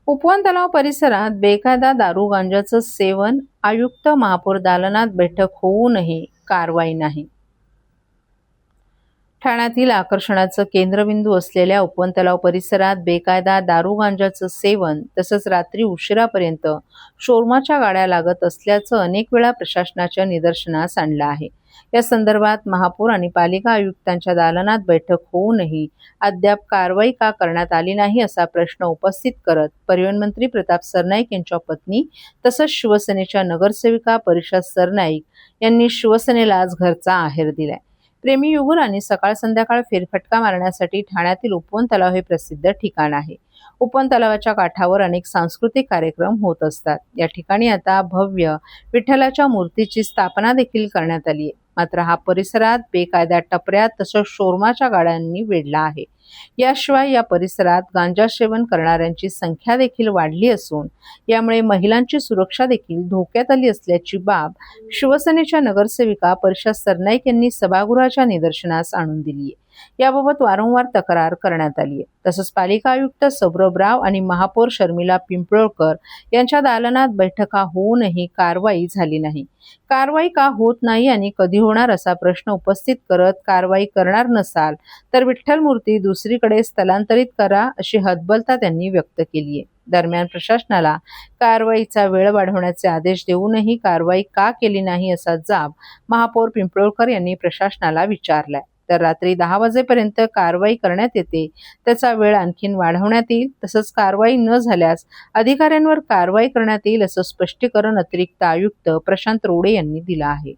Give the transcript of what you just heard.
उपवन तलाव परिसरात बेकायदा दारू गांजाचं सेवन, आयुक्त महापौर दालनात बैठक होऊनही कारवाई नाही. ठाण्यातील आकर्षणाचं केंद्रबिंदू असलेल्या उपवन तलाव परिसरात बेकायदा दारू गांजाचं सेवन तसंच रात्री उशिरापर्यंत शोरमाच्या गाड्या लागत असल्याचं अनेक वेळा प्रशासनाच्या निदर्शनास आणलं आहे. या संदर्भात महापौर आणि पालिका आयुक्तांच्या दालनात बैठक होऊनही अद्याप कारवाई का करण्यात आली नाही असा प्रश्न उपस्थित करत परिवहन मंत्री प्रताप सरनाईक यांच्या पत्नी तसंच शिवसेनेच्या नगरसेविका परिषद सरनाईक यांनी शिवसेनेला आज घरचा आहेर दिलाय. प्रेमी युगल आणि सकाळ संध्याकाळ फेरफटका मारण्यासाठी ठाण्यातील उपवन तलाव हे प्रसिद्ध ठिकाण आहे. उपवन तलावाच्या काठावर अनेक सांस्कृतिक कार्यक्रम होत असतात. या ठिकाणी आता भव्य विठ्ठलाच्या मूर्तीची स्थापना देखील करण्यात आली आहे. मात्र हा परिसरात बेकायदा टपऱ्या तसंच शोरमाच्या गाड्यांनी वेढला आहे. याशिवाय या परिसरात गांजा सेवन करणाऱ्यांची संख्या देखील वाढली असून यामुळे महिलांची सुरक्षा देखील धोक्यात आली असल्याची बाब शिवसेनेच्या नगरसेविका परिषद सरनाईक यांनी सभागृहाच्या निदर्शनास आणून दिली आहे. याबाबत वारंवार तक्रार करण्यात आली आहे. तसंच पालिका आयुक्त सौरभ राव आणि महापौर शर्मिला पिंपळकर यांच्या दालनात बैठका होऊनही कारवाई झाली नाही. कारवाई का होत नाही आणि कधी होणार असा प्रश्न उपस्थित करत कारवाई करणार नसाल तर विठ्ठल मूर्ती दुसरीकडे स्थलांतरित करा अशी हतबलता त्यांनी व्यक्त केली आहे. दरम्यान प्रशासनाला कारवाईचा वेळ वाढवण्याचे आदेश देऊनही कारवाई का केली नाही असा जाब महापौर पिंपळकर यांनी प्रशासनाला विचारलाय. तर रात्री 10 वाजेपर्यंत कारवाई करण्यात येते, त्याचा वेळ आणखीन वाढवण्यात येईल. तसंच कारवाई न झाल्यास अधिकाऱ्यांवर कारवाई करण्यात येईल असं स्पष्टीकरण अतिरिक्त आयुक्त प्रशांत रोडे यांनी दिलं आहे.